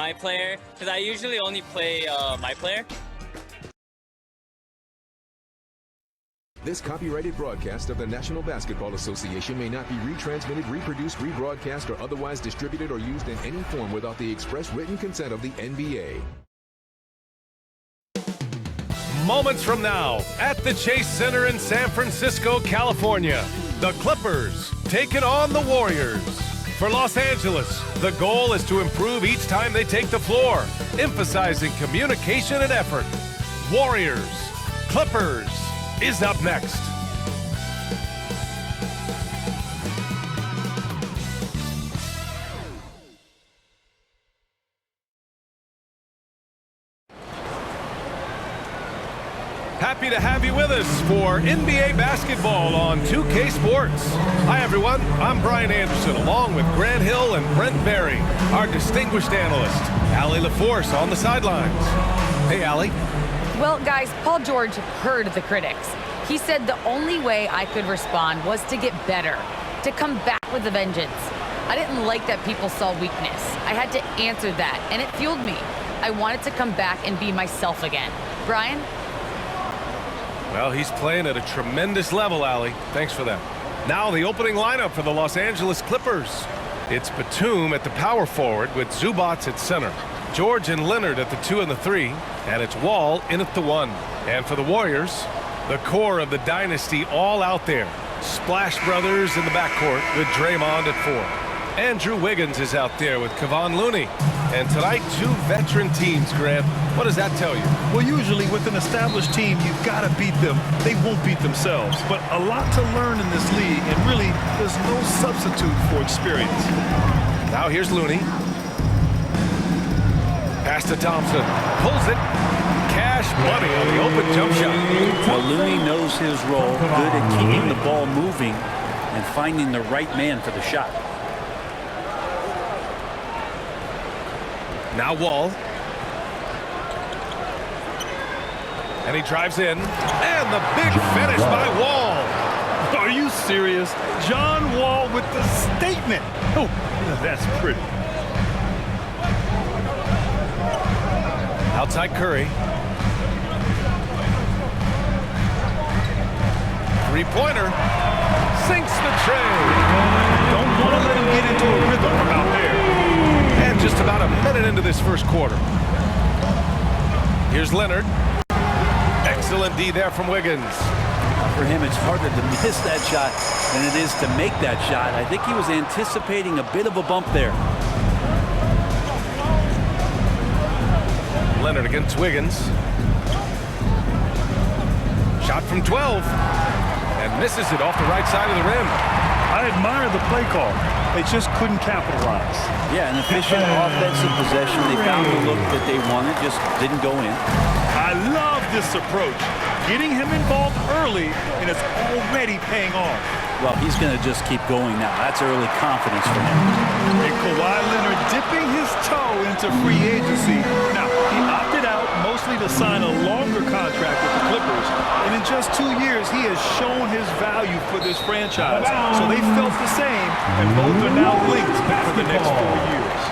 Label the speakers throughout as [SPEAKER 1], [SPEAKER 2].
[SPEAKER 1] my player because I usually only play my player.
[SPEAKER 2] This copyrighted broadcast of the National Basketball Association may not be retransmitted, reproduced, rebroadcast, or otherwise distributed or used in any form without the express written consent of the NBA.
[SPEAKER 3] Moments from now, at the Chase Center in San Francisco, California, the Clippers taking on the Warriors. For Los Angeles, the goal is to improve each time they take the floor, emphasizing communication and effort. Warriors, Clippers is up next. Happy to have you with us for NBA basketball on 2K Sports. Hi, everyone. I'm Brian Anderson, along with Grant Hill and Brent Barry, our distinguished analyst, Allie LaForce, on the sidelines. Hey, Allie.
[SPEAKER 4] Well, guys, Paul George heard the critics. He said the only way I could respond was to get better, to come back with a vengeance. I didn't like that people saw weakness. I had to answer that, and it fueled me. I wanted to come back and be myself again. Brian?
[SPEAKER 3] Well, he's playing at a tremendous level, Allie. Thanks for that. Now the opening lineup for the Los Angeles Clippers. It's Batum at the power forward with Zubac at center. George and Leonard at the 2 and the 3, and it's Wall in at the 1. And for the Warriors, the core of the dynasty all out there. Splash Brothers in the backcourt with Draymond at 4. Andrew Wiggins is out there with Kevon Looney. And tonight, 2 veteran teams, Grant. What does that tell you?
[SPEAKER 5] Well, usually with an established team, you've got to beat them. They won't beat themselves. But a lot to learn in this league, and really, there's no substitute for experience.
[SPEAKER 3] Now here's Looney. Pass to Thompson. Pulls it. Cash money on the open jump shot.
[SPEAKER 6] Well, Looney knows his role, good at keeping the ball moving and finding the right man for the shot.
[SPEAKER 3] Now Wall. And he drives in. And the big finish by Wall.
[SPEAKER 5] Are you serious? John Wall with the statement. Oh, that's pretty.
[SPEAKER 3] Outside Curry. Three-pointer. Sinks the tray.
[SPEAKER 5] Don't want to let him get into a rhythm from out there.
[SPEAKER 3] And just about a minute into this first quarter. Here's Leonard. Excellent D there from Wiggins.
[SPEAKER 6] For him, it's harder to miss that shot than it is to make that shot. I think he was anticipating a bit of a bump there.
[SPEAKER 3] Leonard against Wiggins. Shot from 12. And misses it off the right side of the rim.
[SPEAKER 5] I admire the play call. They just couldn't capitalize.
[SPEAKER 6] Yeah, an efficient offensive possession. They found the look that they wanted, just didn't go in.
[SPEAKER 5] I love this approach. Getting him involved early, and it's already paying off.
[SPEAKER 6] Well, he's going to just keep going now. That's early confidence for him.
[SPEAKER 5] And Kawhi Leonard dipping his toe into free agency. Now, he opted out mostly to sign a longer contract with the Clippers. And in just 2 years, he has shown his value for this franchise. So they felt the same, and both are now linked for the next 4 years.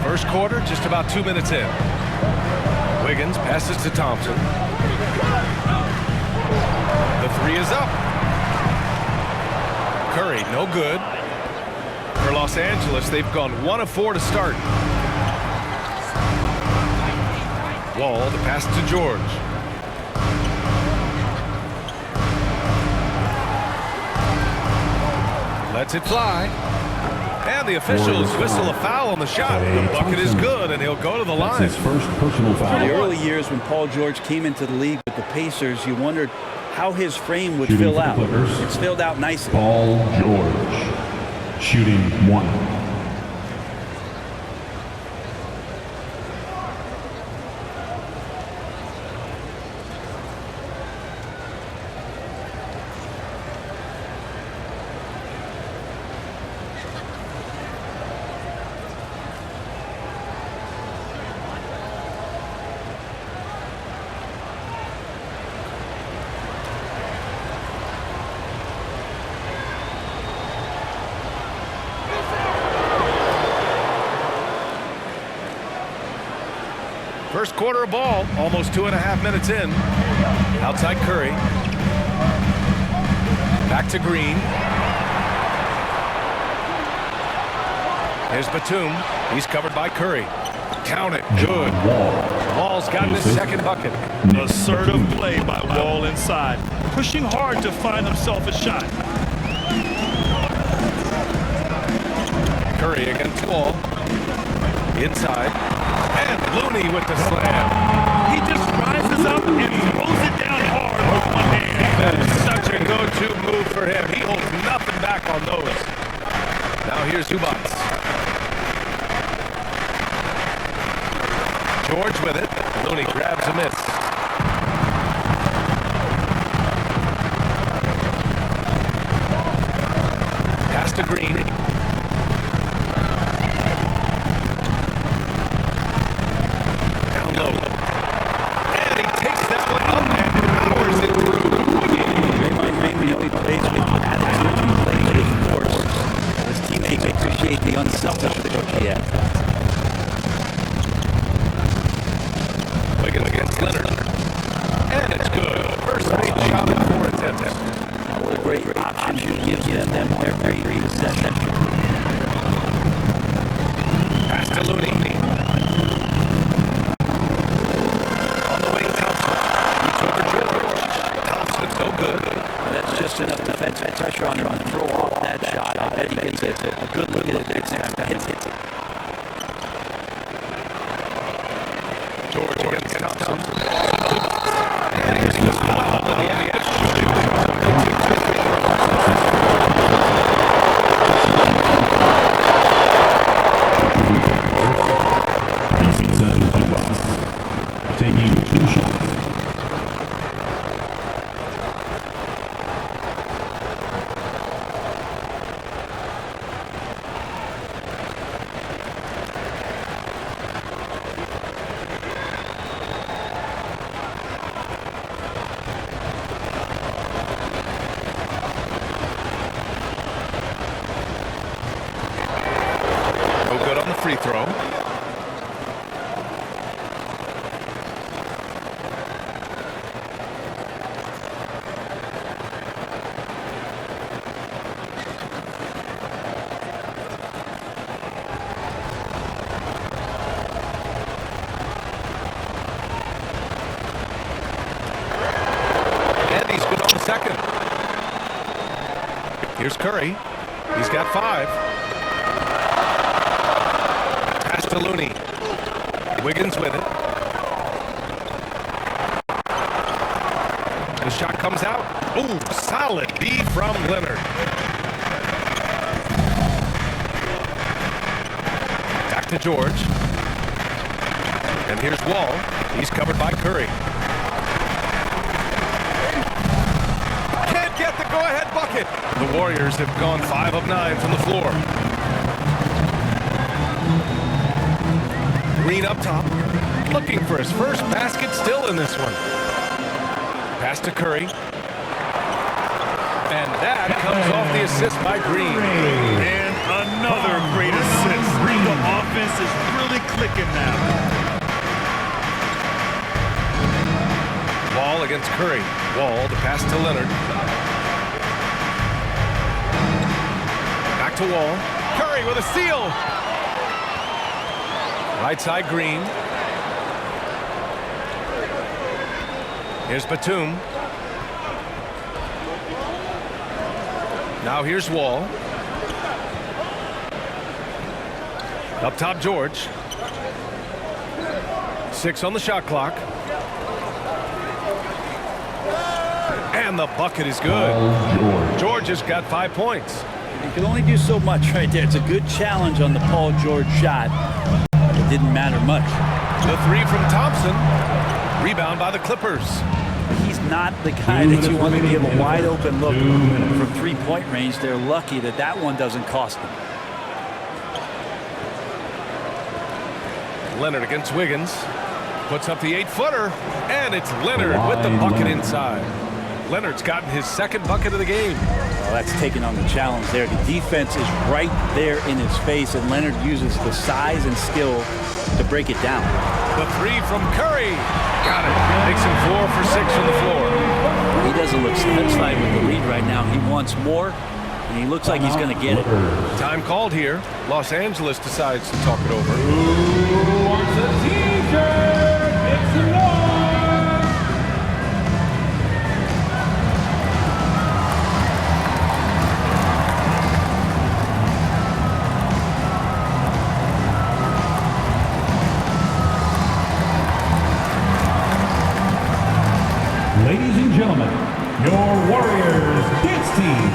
[SPEAKER 3] First quarter, just about 2 minutes in. Wiggins passes to Thompson. The 3 is up. Curry, no good. For Los Angeles, they've gone 1 of 4 to start. Wall, the pass to George. Lets it fly. And the officials whistle a foul on the shot. The bucket is good, and he'll go to the line.
[SPEAKER 7] His first personal foul.
[SPEAKER 6] In the early years when Paul George came into the league with the Pacers, you wondered how his frame would
[SPEAKER 7] Shooting
[SPEAKER 6] fill out.
[SPEAKER 7] Clippers.
[SPEAKER 6] It's filled out nicely.
[SPEAKER 7] Paul George, shooting 1.
[SPEAKER 3] first quarter of ball, almost 2.5 minutes in. Outside Curry. Back to Green. Here's Batum. He's covered by Curry. Count it. Good. Wall's gotten his second bucket.
[SPEAKER 5] Assertive play by Wall inside, pushing hard to find himself a shot.
[SPEAKER 3] Curry against Wall. Inside. And Looney with the slam.
[SPEAKER 5] He just rises up and throws it down hard with one hand.
[SPEAKER 3] That is such a go-to move for him. He holds nothing back on those. Now here's Zubac. George with it. Looney grabs a miss. Pass to Green. Down low. And he takes that one up and powers it through.
[SPEAKER 6] Maybe he plays with attitude, he plays with force. His teammates appreciate the unselfish approach he has.
[SPEAKER 3] Wiggins against Leonard. And it's good. First made shot in 4 attempts.
[SPEAKER 6] What a great option he gives them every possession.
[SPEAKER 3] Pass to Looney. On the wing, Thompson. He's over George. Thompson's no good.
[SPEAKER 6] That's just enough defensive pressure on him to throw off that shot. I bet he gets a good look at it next time he hits it.
[SPEAKER 3] George against Thompson. And here's the foul on the edge.
[SPEAKER 7] Taking 2 shots.
[SPEAKER 3] No good on the free throw. And he's good on the second. Here's Curry. He's got 5. Pass to Looney. Wiggins with it. The shot comes out. Ooh, solid D from Leonard. Back to George. And here's Wall. He's covered by Curry. Can't get the go-ahead bucket. The Warriors have gone 5 of 9 from the floor. Green up top, looking for his first basket still in this one. Pass to Curry. And that comes off the assist by Green.
[SPEAKER 5] And another great assist. The offense is really clicking now.
[SPEAKER 3] Wall against Curry. Wall, the pass to Leonard. Back to Wall. Curry with a steal. Right side Green. Here's Batum. Now here's Wall. Up top George. 6 on the shot clock. And the bucket is good. George has got 5 points.
[SPEAKER 6] You can only do so much right there. It's a good challenge on the Paul George shot. It didn't matter much.
[SPEAKER 3] The 3 from Thompson. Rebound by the Clippers.
[SPEAKER 6] He's not the guy that you want to give a wide open look from 3-point range. They're lucky that that one doesn't cost them.
[SPEAKER 3] Leonard against Wiggins. Puts up the 8-footer. And it's Leonard with the bucket inside. Leonard's gotten his second bucket of the game.
[SPEAKER 6] Well, that's taking on the challenge there. The defense is right there in his face, and Leonard uses the size and skill to break it down.
[SPEAKER 3] The three from Curry. Got it. Makes him 4 for 6 from the floor.
[SPEAKER 6] He doesn't look satisfied with the lead right now. He wants more, and he looks like he's going to get it.
[SPEAKER 3] Time called here. Los Angeles decides to talk it over.
[SPEAKER 7] Who wants a t-shirt? It's the North. Ladies and gentlemen, your Warriors dance team.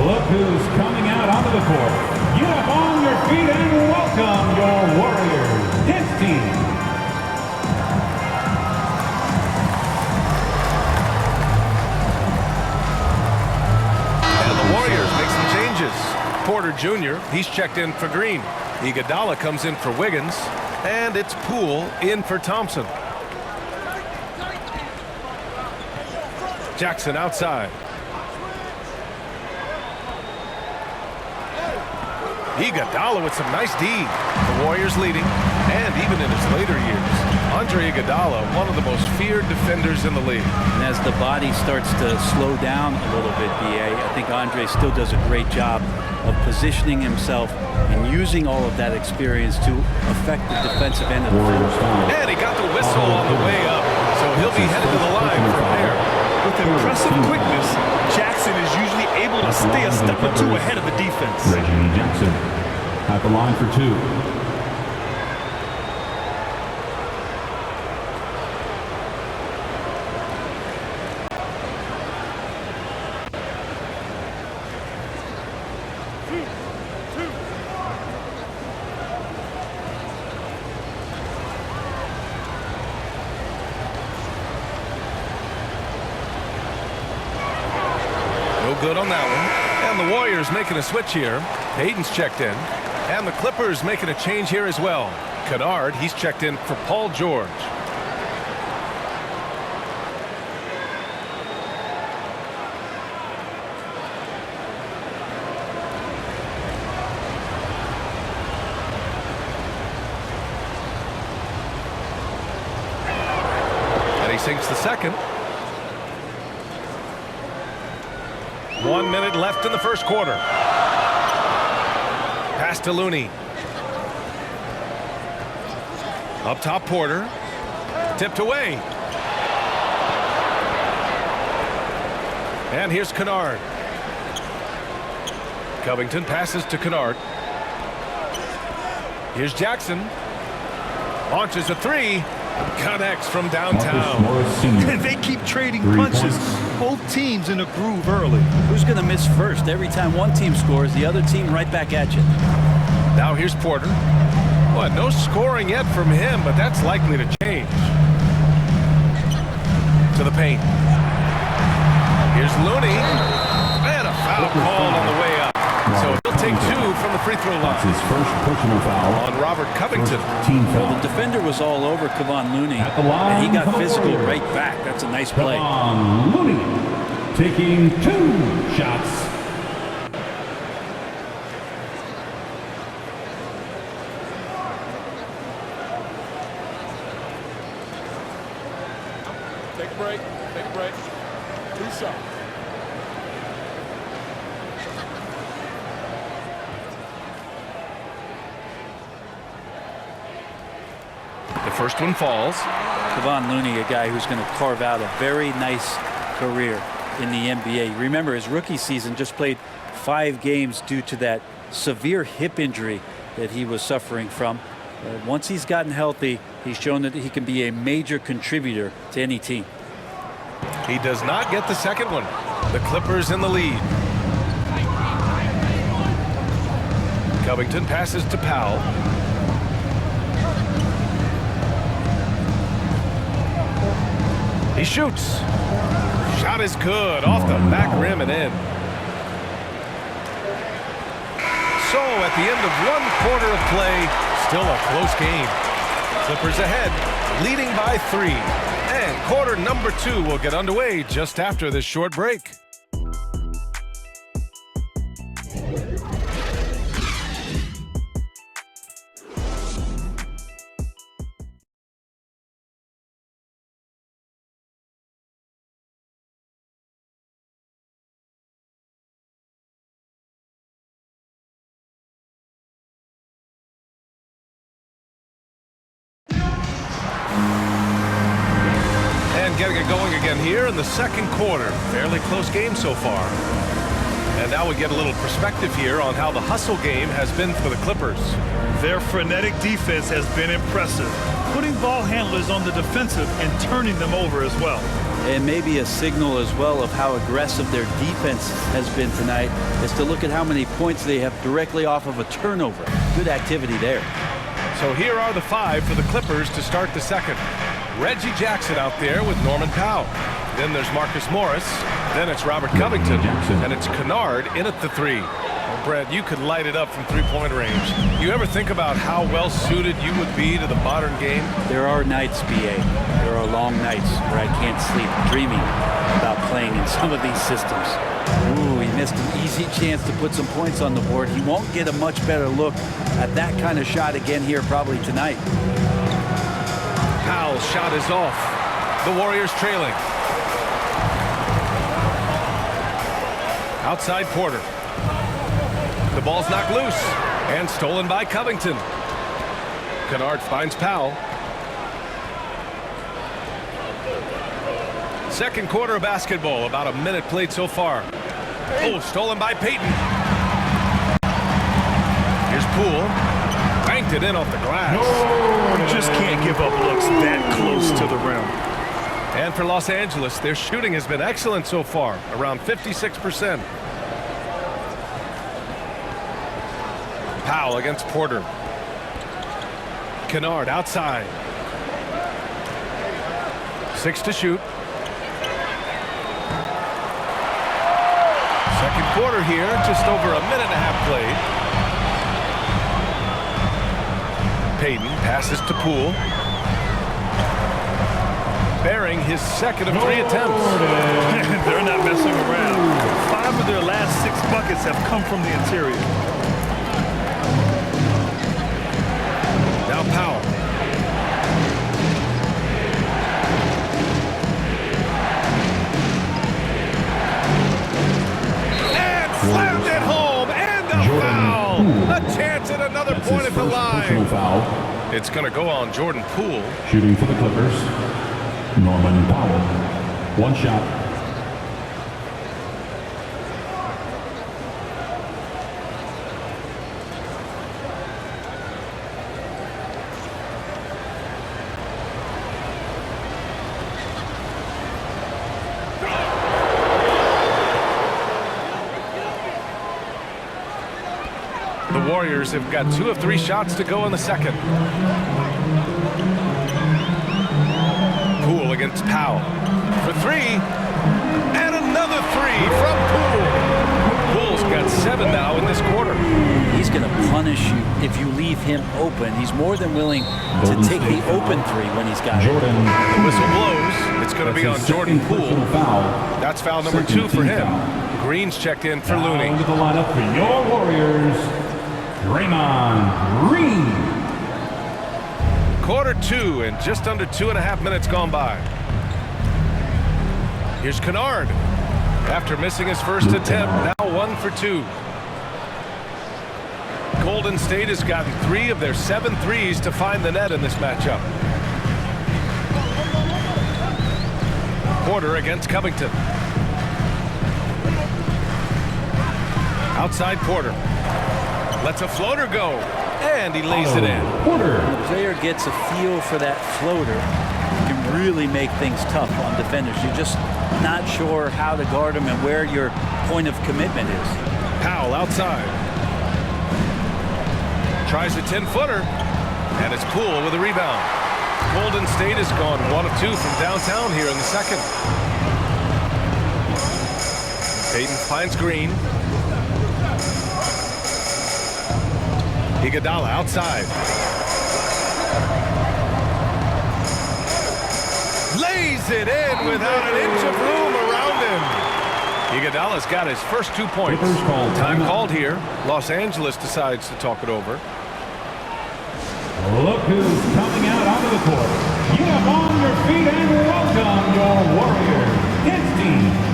[SPEAKER 7] Look who's coming out onto the court. Get up on your feet and welcome your Warriors dance team.
[SPEAKER 3] Porter Jr., he's checked in for Green. Iguodala comes in for Wiggins. And it's Poole in for Thompson. Jackson outside. Iguodala with some nice D. The Warriors leading, and even in his later years, Andre Iguodala, one of the most feared defenders in the league.
[SPEAKER 6] And as the body starts to slow down a little bit, B.A., I think Andre still does a great job of positioning himself and using all of that experience to affect the defensive end of the floor.
[SPEAKER 3] And he got the whistle on the way up, so he'll be headed to the line from there.
[SPEAKER 5] With impressive quickness, Jackson is usually able to stay a step or two ahead of the defense.
[SPEAKER 7] Reggie Jackson at the line for 2.
[SPEAKER 3] Good on that one. And the Warriors making a switch here. Hayden's checked in. And the Clippers making a change here as well. Kennard, he's checked in for Paul George. And he sinks the second. 1 minute left in the first quarter. Pass to Looney. Up top, Porter. Tipped away. And here's Kennard. Covington passes to Kennard. Here's Jackson. Launches a three. Connects from downtown.
[SPEAKER 5] And they keep trading punches. Both teams in a groove early.
[SPEAKER 6] Who's going to miss first? Every time one team scores, the other team right back at you.
[SPEAKER 3] Now here's Porter. Well, no scoring yet from him, but that's likely to change. To the paint. Here's Looney. And a foul called on the way up. So he'll take 2 from the free throw line.
[SPEAKER 7] That's his first personal foul
[SPEAKER 3] on Robert Covington.
[SPEAKER 7] Team foul.
[SPEAKER 6] Well, the defender was all over Kevon Looney,
[SPEAKER 7] At the line
[SPEAKER 6] and he got
[SPEAKER 7] for the
[SPEAKER 6] physical
[SPEAKER 7] Warriors.
[SPEAKER 6] right back. That's a nice play.
[SPEAKER 7] Kevon Looney taking 2 shots.
[SPEAKER 8] Take a break. Take a break. 2 shots.
[SPEAKER 3] The first one falls.
[SPEAKER 6] Kevon Looney, a guy who's going to carve out a very nice career in the NBA. Remember, his rookie season just played 5 games due to that severe hip injury that he was suffering from. Once he's gotten healthy, he's shown that he can be a major contributor to any team.
[SPEAKER 3] He does not get the second one. The Clippers in the lead. Covington passes to Powell. He shoots. Shot is good. Off the back rim and in. so at the end of 1 quarter of play, still a close game. Clippers ahead, leading by 3. And quarter number 2 will get underway just after this short break. Getting it going again here in the second quarter. Fairly close game so far. And now we get a little perspective here on how the hustle game has been for the Clippers.
[SPEAKER 5] Their frenetic defense has been impressive, putting ball handlers on the defensive and turning them over as well.
[SPEAKER 6] And maybe a signal as well of how aggressive their defense has been tonight is to look at how many points they have directly off of a turnover. Good activity there.
[SPEAKER 3] So here are the 5 for the Clippers to start the second. Reggie Jackson out there with Norman Powell. Then there's Marcus Morris. Then it's Robert Covington. And it's Kennard in at the 3. Well, Brad, you could light it up from three-point range. You ever think about how well suited you would be to the modern game?
[SPEAKER 6] There are nights, B.A. There are long nights where I can't sleep dreaming about playing in some of these systems. Ooh, he missed an easy chance to put some points on the board. He won't get a much better look at that kind of shot again here probably tonight.
[SPEAKER 3] Powell's shot is off. The Warriors trailing. Outside Porter. The ball's knocked loose and stolen by Covington. Kennard finds Powell. Second quarter of basketball, about a minute played so far. Oh, stolen by Payton. Here's Poole. Banked it in off the glass.
[SPEAKER 5] You just can't give up looks that close to the rim.
[SPEAKER 3] And for Los Angeles, their shooting has been excellent so far, around 56%. Powell against Porter. Kennard outside. 6 to shoot. Second quarter here, just over a minute and a half played. Payton passes to Poole. Bearing his second of 3 attempts.
[SPEAKER 5] They're not messing around. 5 of their last 6 buckets have come from the interior.
[SPEAKER 3] Now Powell. And slammed it home. And a foul. A chance at another point at the line.
[SPEAKER 7] Foul.
[SPEAKER 3] It's going to go on Jordan Poole.
[SPEAKER 7] Shooting for the Clippers, Norman Powell. 1 shot.
[SPEAKER 3] The Warriors have got 2 of 3 shots to go in the second. Poole against Powell for 3, and another 3 from Poole. Poole's got 7 now in this quarter.
[SPEAKER 6] He's going to punish you if you leave him open. He's more than willing to take the open 3 when he's got it.
[SPEAKER 3] The whistle blows. It's going to be on Jordan Poole. That's foul number 2 for him. Green's checked in for Looney.
[SPEAKER 7] Into the lineup for your Warriors, Draymond Green.
[SPEAKER 3] Quarter 2 and just under 2.5 minutes gone by. Here's Kennard. After missing his first attempt, now 1 for 2. Golden State has gotten 3 of their 7 threes to find the net in this matchup. Porter against Covington. Outside Porter. Lets a floater go. And he lays it in.
[SPEAKER 7] Porter.
[SPEAKER 6] When a player gets a feel for that floater, you can really make things tough on defenders. You're just not sure how to guard them and where your point of commitment is.
[SPEAKER 3] Powell outside. Tries a 10-footer. And it's Poole with a rebound. Golden State has gone 1 of 2 from downtown here in the second. Payton finds Green. Iguodala outside. Lays it in without an inch of room around him. Iguodala's got his first 2 points. Time called here. Los Angeles decides to talk it over.
[SPEAKER 7] Look who's coming out onto the court. Get up on your feet and welcome your Warriors. Hits team.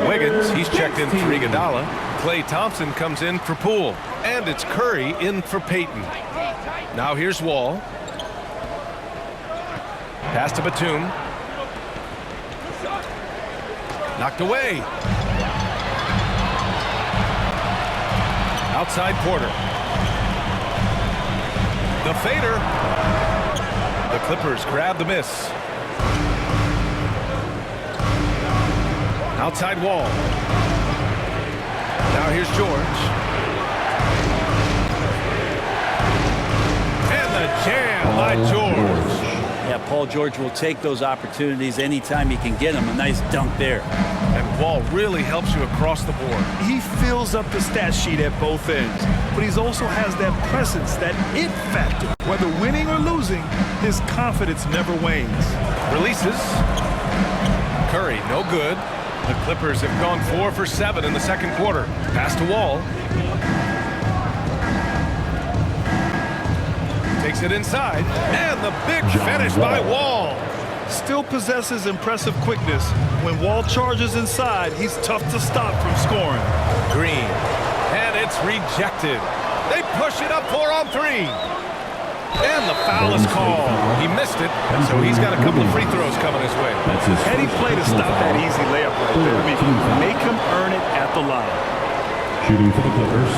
[SPEAKER 3] Wiggins, he's checked in for Iguodala. Klay Thompson comes in for Poole. And it's Curry in for Payton. Now here's Wall. Pass to Batum. Knocked away. Outside Porter. The fader. The Clippers grab the miss. Outside Wall. Now here's George. And the jam by George.
[SPEAKER 6] Yeah, Paul George will take those opportunities anytime he can get them. A nice dunk there.
[SPEAKER 3] And Wall really helps you across the board.
[SPEAKER 5] He fills up the stat sheet at both ends, but he also has that presence, that it factor. Whether winning or losing, his confidence never wanes.
[SPEAKER 3] Releases. Curry, no good. The Clippers have gone 4 for 7 in the second quarter. Pass to Wall. Takes it inside. And the big finish by Wall.
[SPEAKER 5] Still possesses impressive quickness. When Wall charges inside, he's tough to stop from scoring.
[SPEAKER 3] Green. And it's rejected. They push it up 4 on 3. And the foul is called. He missed it, so he's got a couple of free throws coming his way.
[SPEAKER 5] Heady play to stop that easy layup right there. I mean, make him earn it at the line.
[SPEAKER 7] Shooting for the Clippers,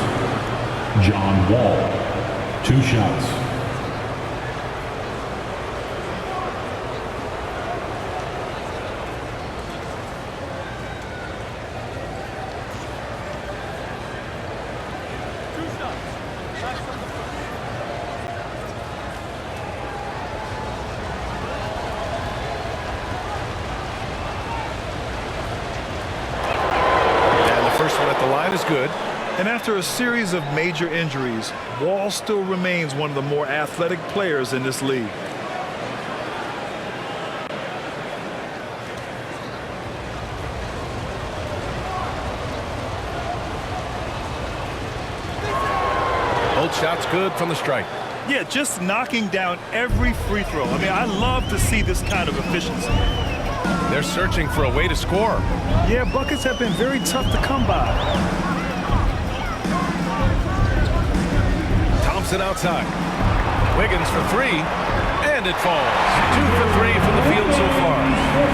[SPEAKER 7] John Wall. 2 shots.
[SPEAKER 3] Is good.
[SPEAKER 5] And after a series of major injuries, Wall still remains one of the more athletic players in this league.
[SPEAKER 3] Both shots good from the strike.
[SPEAKER 5] Yeah, just knocking down every free throw. I mean, I love to see this kind of efficiency.
[SPEAKER 3] They're searching for a way to score.
[SPEAKER 5] Yeah, buckets have been very tough to come by.
[SPEAKER 3] Thompson outside. Wiggins for 3, and it falls. 2 for 3 from the field so far.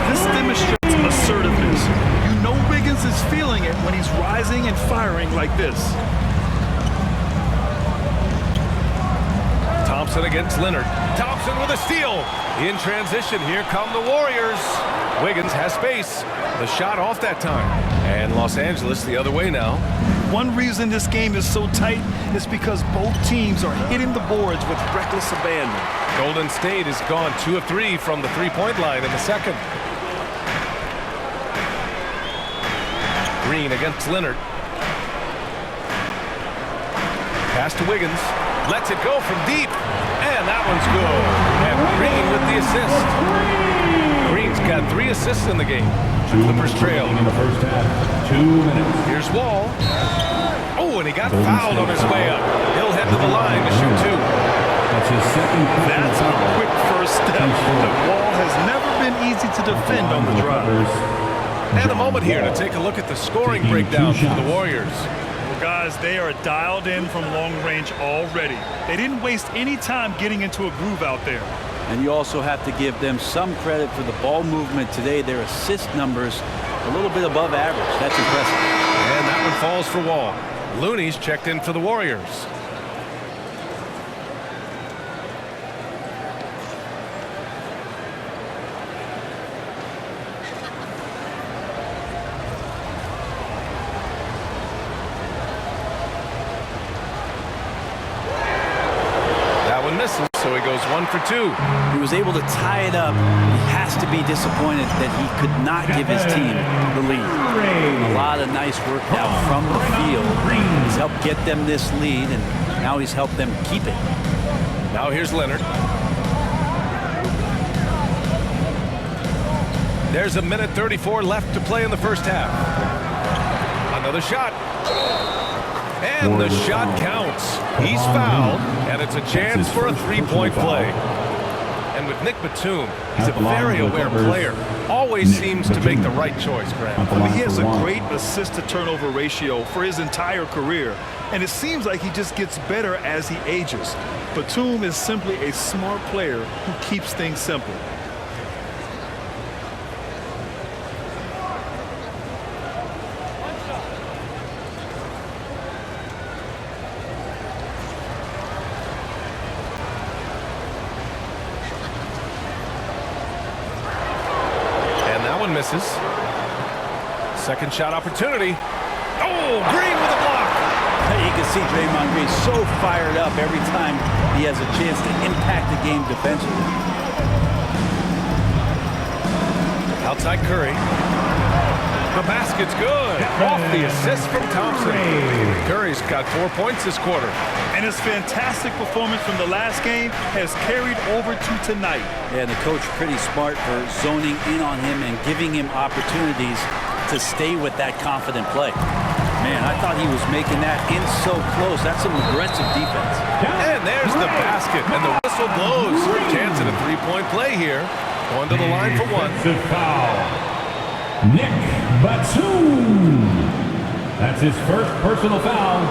[SPEAKER 5] This demonstrates assertiveness. You know Wiggins is feeling it when he's rising and firing like this.
[SPEAKER 3] Thompson against Leonard. Thompson with a steal. In transition, here come the Warriors. Wiggins has space. The shot off that time. And Los Angeles the other way now.
[SPEAKER 5] One reason this game is so tight is because both teams are hitting the boards with reckless abandon.
[SPEAKER 3] Golden State has gone 2 of 3 from the three-point line in the second. Green against Leonard. Pass to Wiggins. Lets it go from deep. And that one's good. And Green with the assist. Green's got 3 assists in the game. Clippers trail.
[SPEAKER 7] In the first half, 2 minutes.
[SPEAKER 3] Here's Wall. Oh, and he got fouled on his way up. He'll head to the line to shoot 2.
[SPEAKER 7] That's his second.
[SPEAKER 5] That's a quick first step. The Wall has never been easy to defend on the drive.
[SPEAKER 3] And a moment here to take a look at the scoring breakdown for the Warriors.
[SPEAKER 5] Well, guys, they are dialed in from long range already. They didn't waste any time getting into a groove out there.
[SPEAKER 6] And you also have to give them some credit for the ball movement today. Their assist numbers a little bit above average. That's impressive.
[SPEAKER 3] And that one falls for Wall. Looney's checked in for the Warriors. So he goes 1 for 2.
[SPEAKER 6] He was able to tie it up. He has to be disappointed that he could not give his team the lead. A lot of nice work now from the field. He's helped get them this lead, and now he's helped them keep it.
[SPEAKER 3] Now here's Leonard. There's a minute 34 left to play in the first half. Another shot. And the shot counts. He's fouled, and it's a chance for a three-point play. And with Nick Batum, he's a very aware player. Always seems to make the right choice, Grant.
[SPEAKER 5] I mean, he has a great assist-to-turnover ratio for his entire career, and it seems like he just gets better as he ages. Batum is simply a smart player who keeps things simple.
[SPEAKER 3] Misses. Second shot opportunity. Oh, Green with a block.
[SPEAKER 6] You can see Draymond Green so fired up every time he has a chance to impact the game defensively.
[SPEAKER 3] Outside Curry. The basket's good. Off the assist from Thompson. Curry's got 4 points this quarter.
[SPEAKER 5] And his fantastic performance from the last game has carried over to tonight.
[SPEAKER 6] Yeah, and the coach pretty smart for zoning in on him and giving him opportunities to stay with that confident play. Man, I thought he was making that in so close. That's some aggressive defense.
[SPEAKER 3] And there's the basket, and the whistle blows. Chance at a three-point play here. Going to the line for one.
[SPEAKER 7] Foul. Nick Batum. That's his first personal foul.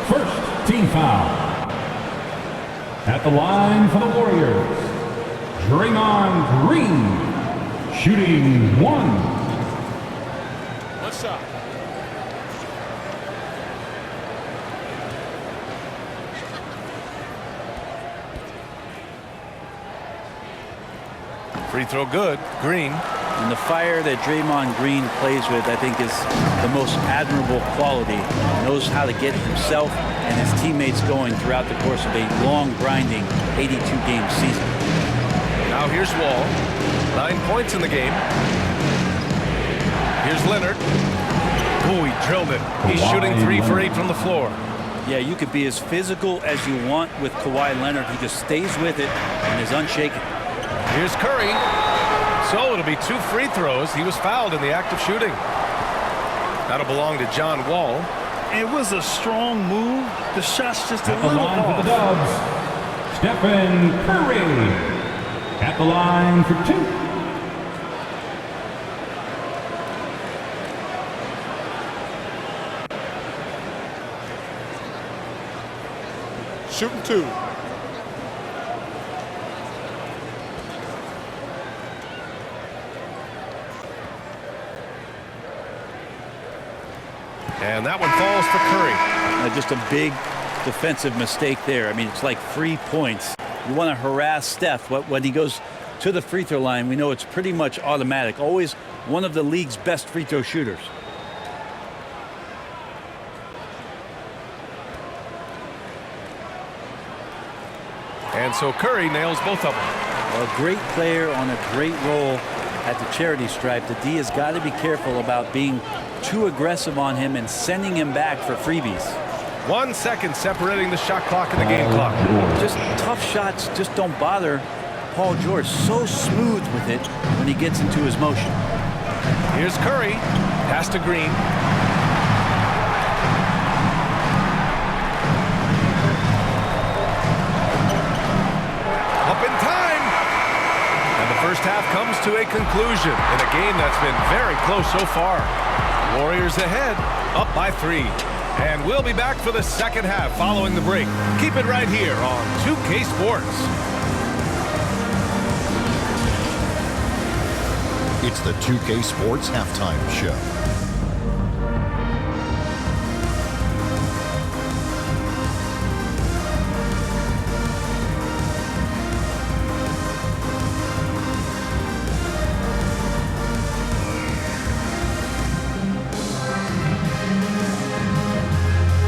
[SPEAKER 7] First team foul. At the line for the Warriors, Draymond Green, shooting 1.
[SPEAKER 8] One shot.
[SPEAKER 3] Free throw good. Green.
[SPEAKER 6] And the fire that Draymond Green plays with, I think, is the most admirable quality. He knows how to get himself and his teammates going throughout the course of a long, grinding 82-game season.
[SPEAKER 3] Now here's Wall. 9 points in the game. Here's Leonard. Oh, he drilled it. He's shooting 3 for 8 from the floor.
[SPEAKER 6] Yeah, you could be as physical as you want with Kawhi Leonard. He just stays with it and is unshaken.
[SPEAKER 3] Here's Curry. So it'll be 2 free throws. He was fouled in the act of shooting. That'll belong to John Wall.
[SPEAKER 5] It was a strong move. The shot's just a
[SPEAKER 7] At the
[SPEAKER 5] little
[SPEAKER 7] line
[SPEAKER 5] off.
[SPEAKER 7] for the Dubs, Stephen Curry. At the line for 2.
[SPEAKER 8] Shooting 2.
[SPEAKER 3] And that one falls for Curry.
[SPEAKER 6] Just a big defensive mistake there. I mean, it's like 3 points. You want to harass Steph, but when he goes to the free throw line, we know it's pretty much automatic. Always one of the league's best free throw shooters.
[SPEAKER 3] And so Curry nails both of them.
[SPEAKER 6] A great player on a great role at the charity stripe. The D has got to be careful about being too aggressive on him and sending him back for freebies.
[SPEAKER 3] 1 second separating the shot clock and the game clock.
[SPEAKER 6] Just tough shots just don't bother Paul George. So smooth with it when he gets into his motion.
[SPEAKER 3] Here's Curry. Pass to Green. Up in time. And the first half comes to a conclusion in a game that's been very close so far. Warriors ahead, up by 3. And we'll be back for the second half following the break. Keep it right here on 2K Sports.
[SPEAKER 9] It's the 2K Sports Halftime Show.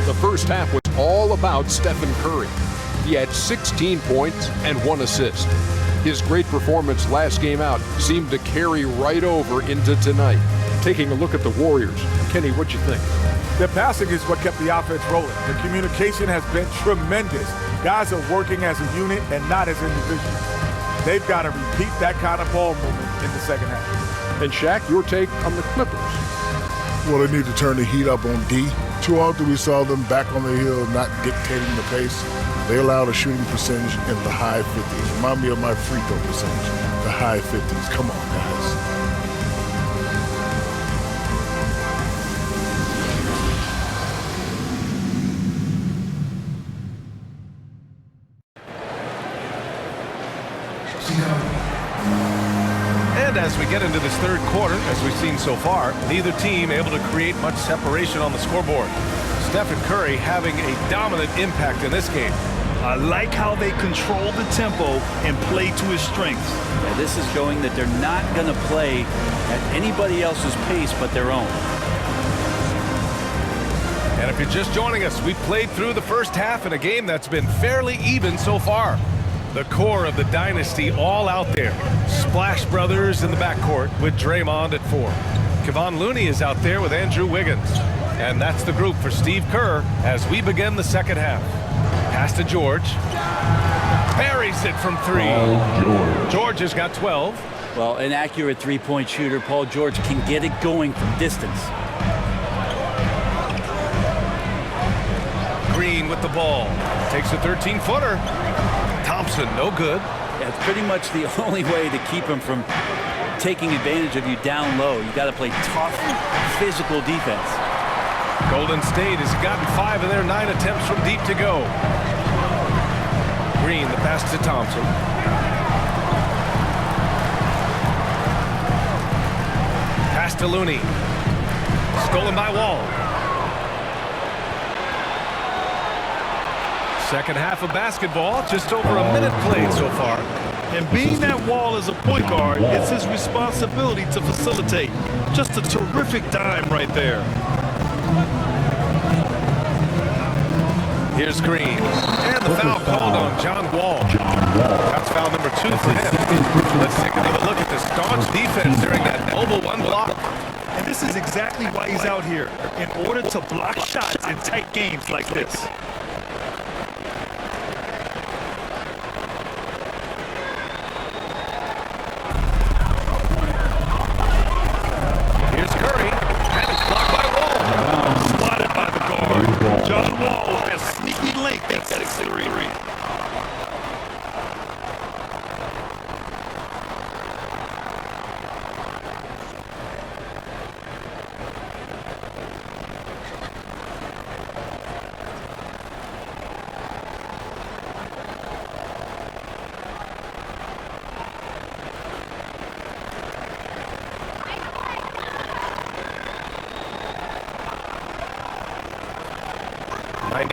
[SPEAKER 10] The first half was all about Stephen Curry. He had 16 points and 1 assist. His great performance last game out seemed to carry right over into tonight. Taking a look at the Warriors, Kenny, what you think?
[SPEAKER 8] Their passing is what kept the offense rolling. The communication has been tremendous. Guys are working as a unit and not as individuals. They've got to repeat that kind of ball movement in the second half.
[SPEAKER 10] And Shaq, your take on the Clippers?
[SPEAKER 11] Well, they need to turn the heat up on D. Too often we saw them back on the hill, not dictating the pace. They allowed a shooting percentage in the high 50s. Remind me of my free throw percentage, the high 50s. Come on, guys.
[SPEAKER 3] And as we get into this third quarter, as we've seen so far, neither team able to create much separation on the scoreboard. Stephen Curry having a dominant impact in this game.
[SPEAKER 5] I like how they control the tempo and play to his strengths.
[SPEAKER 6] Yeah, this is showing that they're not going to play at anybody else's pace but their own.
[SPEAKER 3] And if you're just joining us, we've played through the first half in a game that's been fairly even so far. The core of the dynasty all out there. Splash Brothers in the backcourt with Draymond at 4. Kevon Looney is out there with Andrew Wiggins. And that's the group for Steve Kerr as we begin the second half. Pass to George. Buries it from 3. George has got 12.
[SPEAKER 6] Well, an accurate three-point shooter, Paul George, can get it going from distance.
[SPEAKER 3] Green with the ball. Takes a 13-footer. Thompson, no good.
[SPEAKER 6] Yeah, it's pretty much the only way to keep him from taking advantage of you down low. You got to play tough, physical defense.
[SPEAKER 3] Golden State has gotten 5 of their 9 attempts from deep to go. Green, the pass to Thompson. Pass to Looney. Stolen by Wall. Second half of basketball, just over a minute played so far.
[SPEAKER 5] And being that Wall as a point guard, it's his responsibility to facilitate. Just a terrific dime right there.
[SPEAKER 3] Here's Green. And the foul called on John Wall. That's foul number 2 for him. Let's take another look at the staunch defense during that mobile 1 block.
[SPEAKER 5] And this is exactly why he's out here, in order to block shots in tight games like this.
[SPEAKER 3] Here's Curry. And it's blocked by Wall.
[SPEAKER 5] Spotted by the guard. John Wall has sneaky length at that 6'3".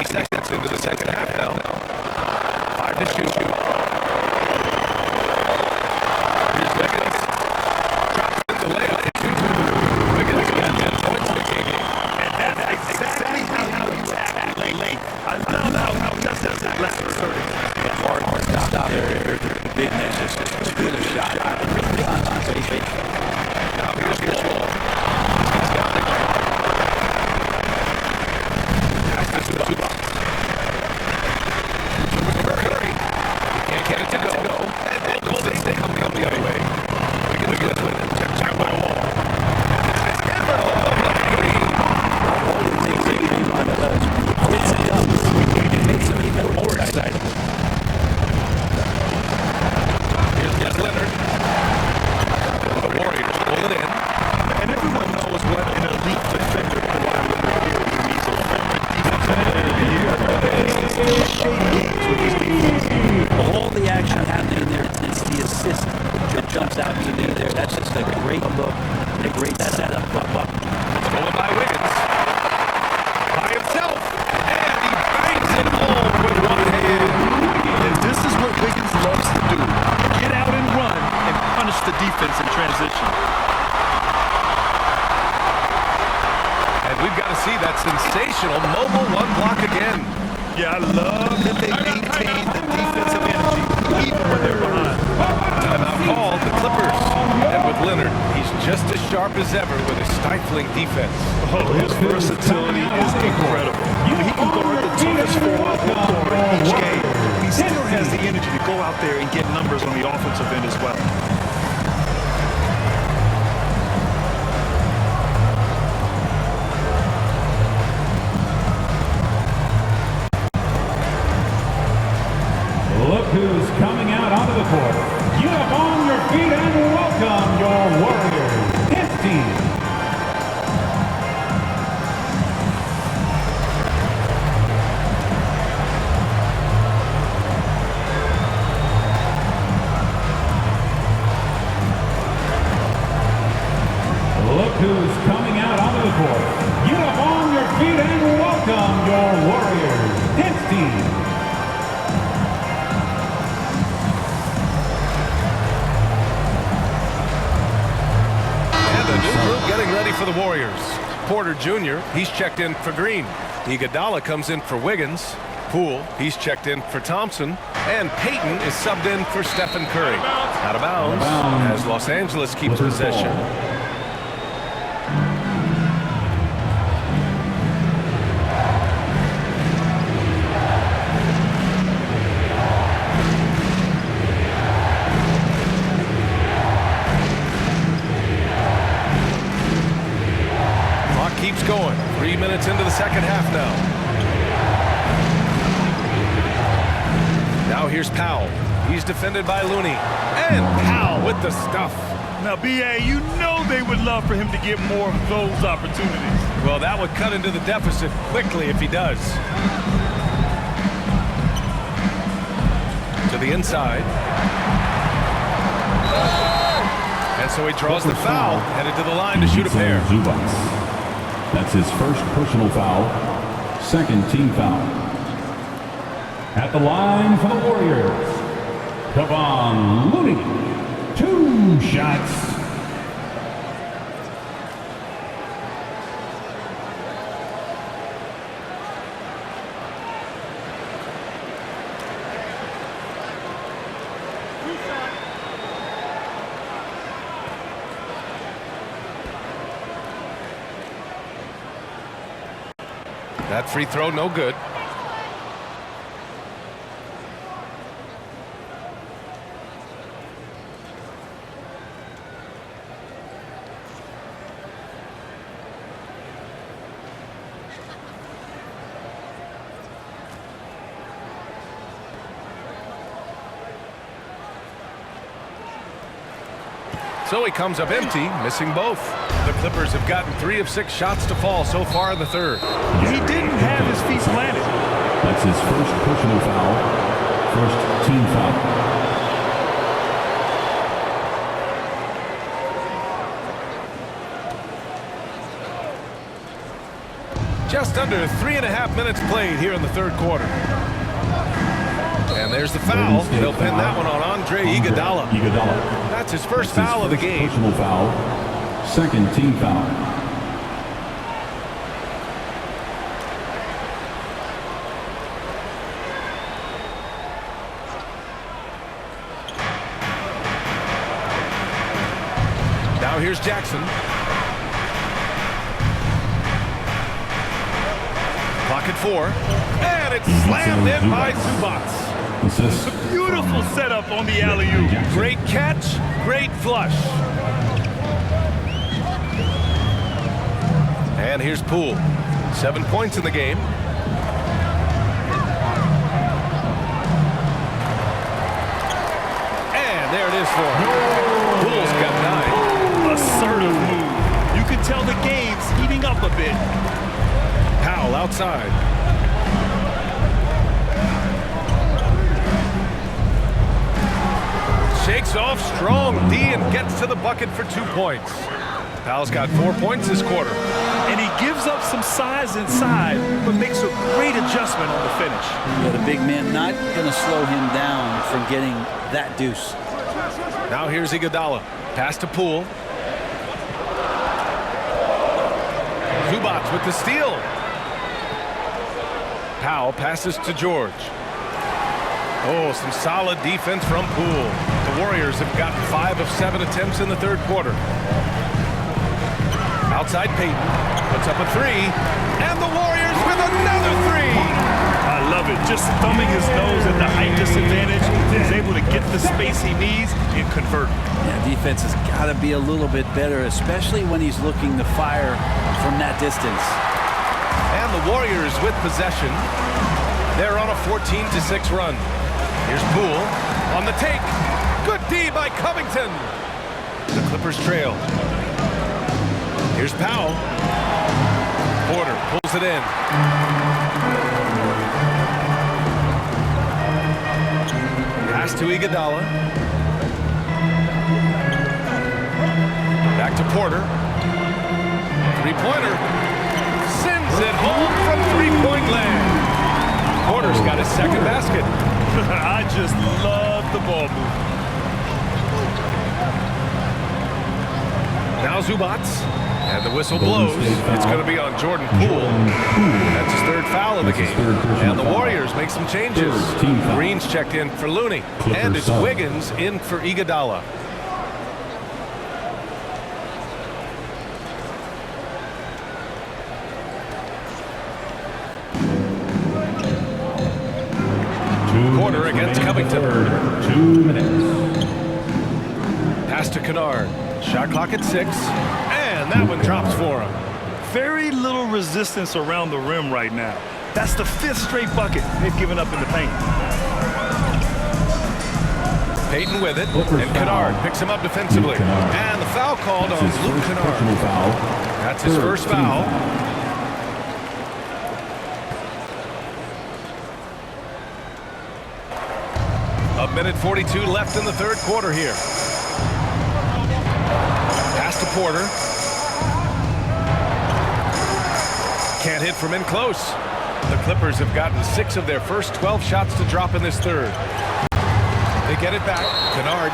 [SPEAKER 3] Seconds into the second half now. 5 to shoot. Here's Wiggins. Drops in the layup. Wiggins got 10 points in the game.
[SPEAKER 5] And that's exactly how you act late. I love how he does that left assertive.
[SPEAKER 6] Hard stop there. Big man just good a shot.
[SPEAKER 3] Now here's Wall. Pass to Zubac. Can't get it to go. And Golden State coming the other way. We get it. Check by Wall. It makes them even more excited. Here's Leonard.
[SPEAKER 6] Just a great look and a great setup.
[SPEAKER 3] Stolen by Wiggins. By himself. And he bangs it home with one hand.
[SPEAKER 5] And this is what Wiggins loves to do. Get out and run and punish the defense in transition.
[SPEAKER 3] And we've got to see that sensational mobile one block again.
[SPEAKER 5] Yeah, I love that they maintain the defensive energy even when they're behind.
[SPEAKER 3] Timeout called the Clippers. And with Leonard, he's just as sharp as ever with a stifling defense.
[SPEAKER 5] Oh, his versatility is incredible. He can guard the toughest forward each game. He still has the energy to go out there and get numbers on the offensive end as well.
[SPEAKER 7] Look who's coming out onto the court. Get up on your feet and welcome your Warriors. His team. Look who's coming out onto the court. Get up on your feet and welcome your Warriors. His team.
[SPEAKER 3] And a new group getting ready for the Warriors. Porter Jr., he's checked in for Green. Iguodala comes in for Wiggins. Poole, he's checked in for Thompson. And Payton is subbed in for Stephen Curry. Out of bounds as Los Angeles keeps possession. Keeps going. 3 minutes into the second half now. Now here's Powell. He's defended by Looney. And Powell with the stuff.
[SPEAKER 5] Now, B.A., you know they would love for him to get more of those opportunities.
[SPEAKER 3] Well, that would cut into the deficit quickly if he does. To the inside. And so he draws the foul, headed to the line to shoot a pair.
[SPEAKER 7] Zubac. That's his first personal foul, second team foul. At the line for the Warriors, Kevon Looney. 2 shots.
[SPEAKER 3] That free throw, no good. So he comes up empty, missing both. The Clippers have gotten 3 of 6 shots to fall so far in the third.
[SPEAKER 5] He didn't have his feet planted.
[SPEAKER 7] That's his first personal foul, first team foul.
[SPEAKER 3] Just under 3.5 minutes played here in the third quarter. And there's the foul. They'll pin that one on Andre Iguodala. That's his first foul of the game.
[SPEAKER 7] Personal foul, second team foul.
[SPEAKER 3] Now here's Jackson. Clock at 4. And it's slammed in by Zubac.
[SPEAKER 5] A beautiful setup on the alley-oop.
[SPEAKER 3] Great catch, great flush. And here's Poole. 7 points in the game. And there it is for him. Poole's got 9.
[SPEAKER 5] Assertive move. You can tell the game's heating up a bit.
[SPEAKER 3] Powell outside. Shakes off strong D and gets to the bucket for 2 points. Powell's got 4 points this quarter.
[SPEAKER 5] And he gives up some size inside, but makes a great adjustment on the finish.
[SPEAKER 6] Yeah, the big man not going to slow him down from getting that deuce.
[SPEAKER 3] Now here's Iguodala. Pass to Poole. Zubac with the steal. Powell passes to George. Oh, some solid defense from Poole. The Warriors have gotten 5 of 7 attempts in the third quarter. Outside Payton. Puts up a 3. And the Warriors with another 3.
[SPEAKER 5] I love it. Just thumbing his nose at the height disadvantage. He's able to get the space he needs and convert.
[SPEAKER 6] Yeah, defense has got to be a little bit better, especially when he's looking to fire from that distance.
[SPEAKER 3] And the Warriors with possession. They're on a 14-6 run. Here's Poole on the take. Good D by Covington. The Clippers trail. Here's Powell. Porter pulls it in. Pass to Iguodala. Back to Porter. Three-pointer. Sends it home from three-point land. Porter's got his second basket.
[SPEAKER 5] I just love the ball movement.
[SPEAKER 3] Now Zubac. And the whistle blows. It's going to be on Jordan Poole. That's his third foul of the game. And the Warriors make some changes. Green's checked in for Looney. And it's Wiggins in for Iguodala. Porter against Covington.
[SPEAKER 7] 2 minutes.
[SPEAKER 3] Pass to Kennard. Shot clock at 6. And that one drops for him.
[SPEAKER 5] Very little resistance around the rim right now. That's the 5th straight bucket they've given up in the paint.
[SPEAKER 3] Payton with it. And Kennard picks him up defensively. And the foul called on Luke Kennard. That's his first foul. A minute 42 left in the third quarter here. Pass to Porter. Can't hit from in close. The Clippers have gotten 6 of their first 12 shots to drop in this third. They get it back. Kennard.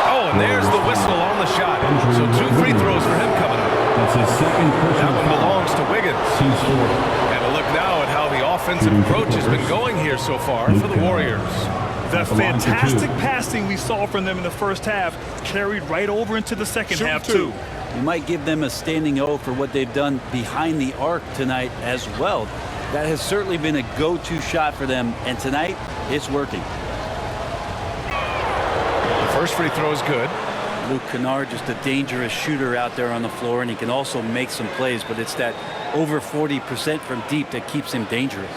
[SPEAKER 3] Oh, and there's the whistle on the shot. So 2 free throws for him coming up.
[SPEAKER 7] That's his second personal
[SPEAKER 3] That one
[SPEAKER 7] foul.
[SPEAKER 3] belongs to Wiggins.
[SPEAKER 7] Team score.
[SPEAKER 3] And a look now at how the offensive approach has been going here so far for the Warriors.
[SPEAKER 5] The fantastic passing we saw from them in the first half carried right over into the second half, too.
[SPEAKER 6] You might give them a standing O for what they've done behind the arc tonight as well. That has certainly been a go-to shot for them, and tonight it's working.
[SPEAKER 3] The first free throw is good.
[SPEAKER 6] Luke Kennard, just a dangerous shooter out there on the floor, and he can also make some plays, but it's that over 40% from deep that keeps him dangerous.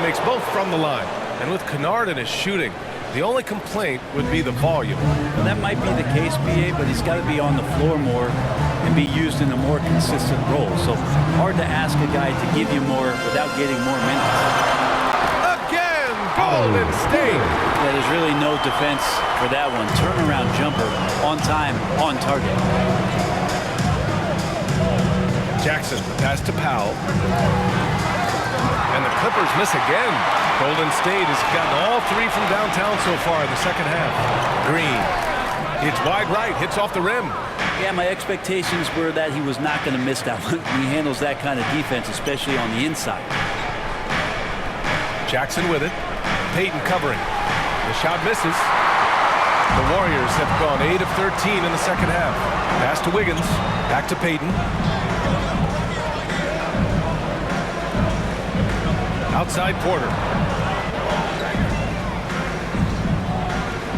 [SPEAKER 3] Makes both from the line. And with Kennard and his shooting, the only complaint would be the volume.
[SPEAKER 6] Well, that might be the case, BA, but he's got to be on the floor more and be used in a more consistent role. So hard to ask a guy to give you more without getting more minutes.
[SPEAKER 3] Again, Golden State.
[SPEAKER 6] Yeah, there's really no defense for that one. Turnaround jumper, on time, on target.
[SPEAKER 3] Jackson, pass to Powell. And the Clippers miss again. Golden State has gotten all 3 from downtown so far in the second half. Green. It's wide right. Hits off the rim.
[SPEAKER 6] Yeah, my expectations were that he was not going to miss that one. He handles that kind of defense, especially on the inside.
[SPEAKER 3] Jackson with it. Payton covering. The shot misses. The Warriors have gone 8 of 13 in the second half. Pass to Wiggins. Back to Payton. Outside Porter.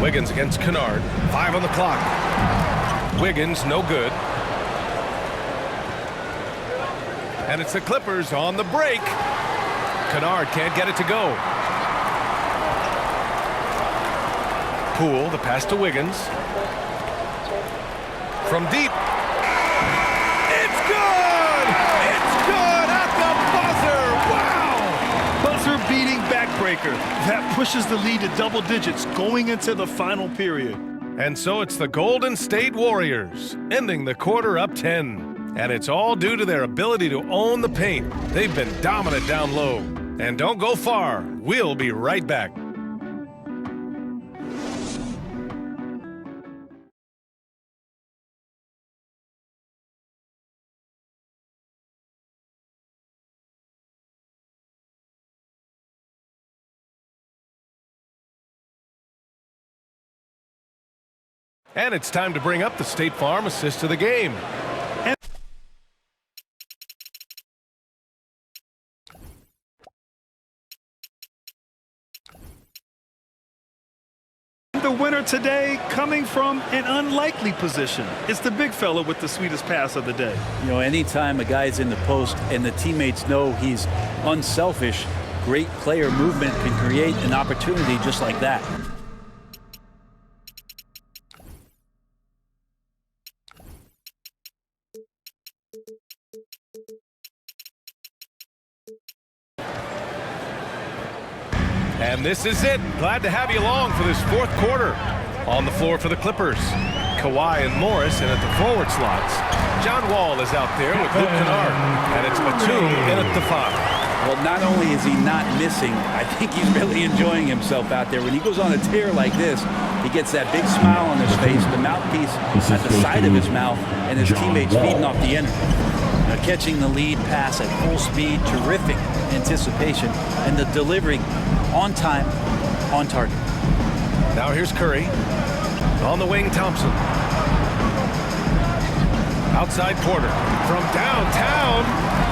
[SPEAKER 3] Wiggins against Kennard. 5 on the clock. Wiggins, no good. And it's the Clippers on the break. Kennard can't get it to go. Poole, the pass to Wiggins. from deep. It's good! It's good at the buzzer! Wow!
[SPEAKER 5] Buzzer-beating backbreaker. That pushes the lead to double digits going into the final period.
[SPEAKER 3] And so it's the Golden State Warriors, ending the quarter up 10. And it's all due to their ability to own the paint. They've been dominant down low. And don't go far. We'll be right back. And it's time to bring up the State Farm assist of the game.
[SPEAKER 5] The winner today coming from an unlikely position. It's the big fella with the sweetest pass of the day.
[SPEAKER 6] You know, anytime a guy's in the post and the teammates know he's unselfish, great player movement can create an opportunity just like that.
[SPEAKER 3] And this is it. Glad to have you along for this fourth quarter. On the floor for the Clippers, Kawhi and Morris, and at the forward slots, John Wall is out there with Luke Kennard, and it's Batum in at the 5.
[SPEAKER 6] Well, not only is he not missing, I think he's really enjoying himself out there. When he goes on a tear like this, he gets that big smile on his face, the mouthpiece at the side of his mouth, and his teammates feeding off the energy. Now, catching the lead pass at full speed, terrific anticipation, and the delivery on time, on target.
[SPEAKER 3] Now here's Curry. On the wing, Thompson. Outside Porter. From downtown,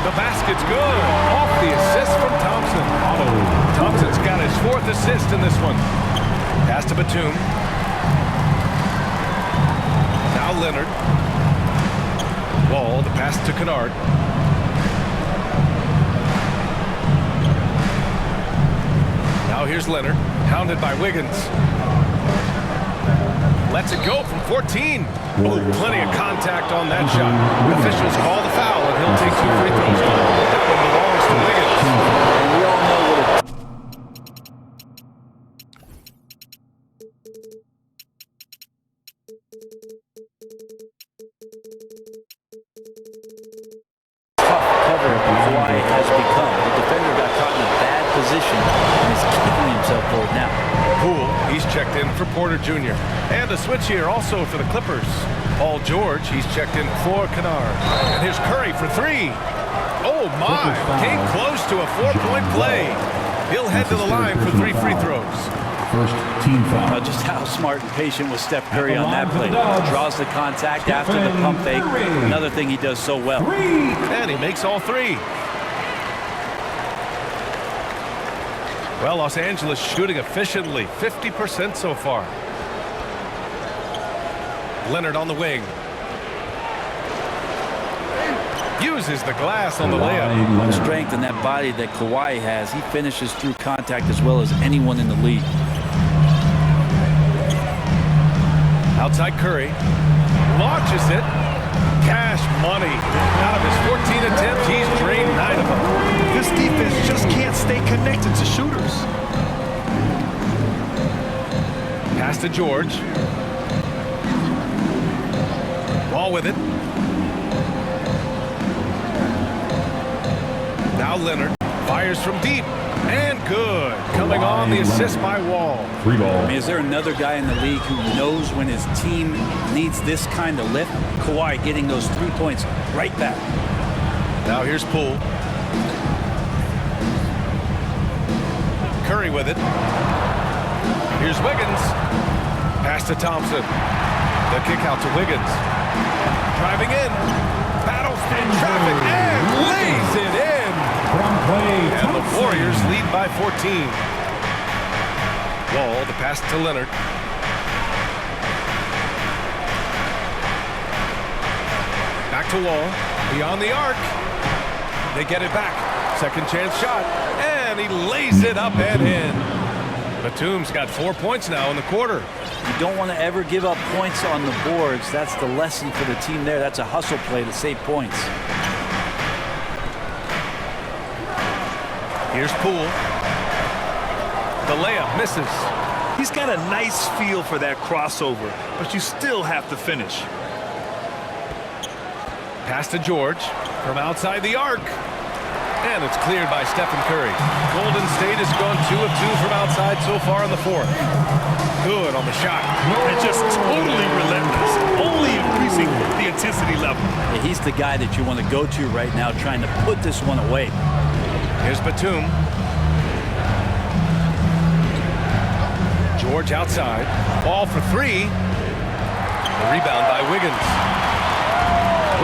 [SPEAKER 3] the basket's good. Off the assist from Thompson. Oh, Thompson's got his 4th assist in this one. Pass to Batum. Now Leonard. Wall, the pass to Kennard. Now here's Leonard, hounded by Wiggins. Lets it go from 14. Oh, plenty of contact on that shot. Officials call the foul, and he'll take 2 free throws. That one belongs to Wiggins.
[SPEAKER 6] And we all know what a tough cover Kawhi has become. The defender got caught in a bad position and is keeping himself forward now.
[SPEAKER 3] Poole, he's checked in for Porter Jr. And a switch here also for the Clippers. Paul George, he's checked in for Kennard. And here's Curry for 3. Oh my, came close to a 4-point play. He'll head to the line for 3 free throws.
[SPEAKER 7] First team foul.
[SPEAKER 6] Just how smart and patient was Steph Curry on that play. Draws the contact after the pump fake. Another thing he does so well.
[SPEAKER 3] And he makes all 3. Well, Los Angeles shooting efficiently, 50% so far. Leonard on the wing. Uses the glass on the layup.
[SPEAKER 6] The strength and that body that Kawhi has, he finishes through contact as well as anyone in the league.
[SPEAKER 3] Outside Curry. Launches it. Cash money. Out of his 14 attempts, he's drained 9 of them.
[SPEAKER 5] This defense just can't stay connected to shooters.
[SPEAKER 3] Pass to George. Ball with it. Now Leonard fires from deep. And good. Coming on the assist by Wall.
[SPEAKER 7] Free ball.
[SPEAKER 6] I mean, is there another guy in the league who knows when his team needs this kind of lift? Kawhi getting those 3 points right back.
[SPEAKER 3] Now here's Poole. Curry with it. Here's Wiggins. Pass to Thompson. The kick out to Wiggins. Driving in. Battles in traffic and lays it in. And the Warriors lead by 14. Wall, the pass to Leonard. Back to Wall. Beyond the arc. They get it back. Second chance shot. And he lays it up and in. Batum's got 4 points now in the quarter.
[SPEAKER 6] You don't want to ever give up points on the boards. That's the lesson for the team there. That's a hustle play to save points.
[SPEAKER 3] Here's Poole. The layup misses.
[SPEAKER 5] He's got a nice feel for that crossover, but you still have to finish.
[SPEAKER 3] Pass to George from outside the arc. And it's cleared by Stephen Curry. Golden State has gone 2 of 2 from outside so far in the fourth. Good on the shot.
[SPEAKER 5] And just totally relentless, only increasing the intensity level.
[SPEAKER 6] Yeah, he's the guy that you want to go to right now, trying to put this one away.
[SPEAKER 3] Here's Batum. George outside. Ball for 3. The rebound by Wiggins.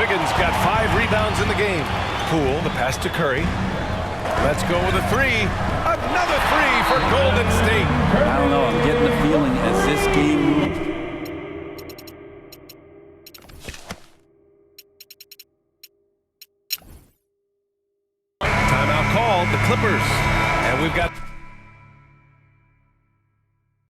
[SPEAKER 3] Wiggins got 5 rebounds in the game. Poole, the pass to Curry. Let's go with a 3. Another 3 for Golden State.
[SPEAKER 6] I don't know. I'm getting the feeling as this game moves.
[SPEAKER 3] Timeout called, the Clippers. And we've got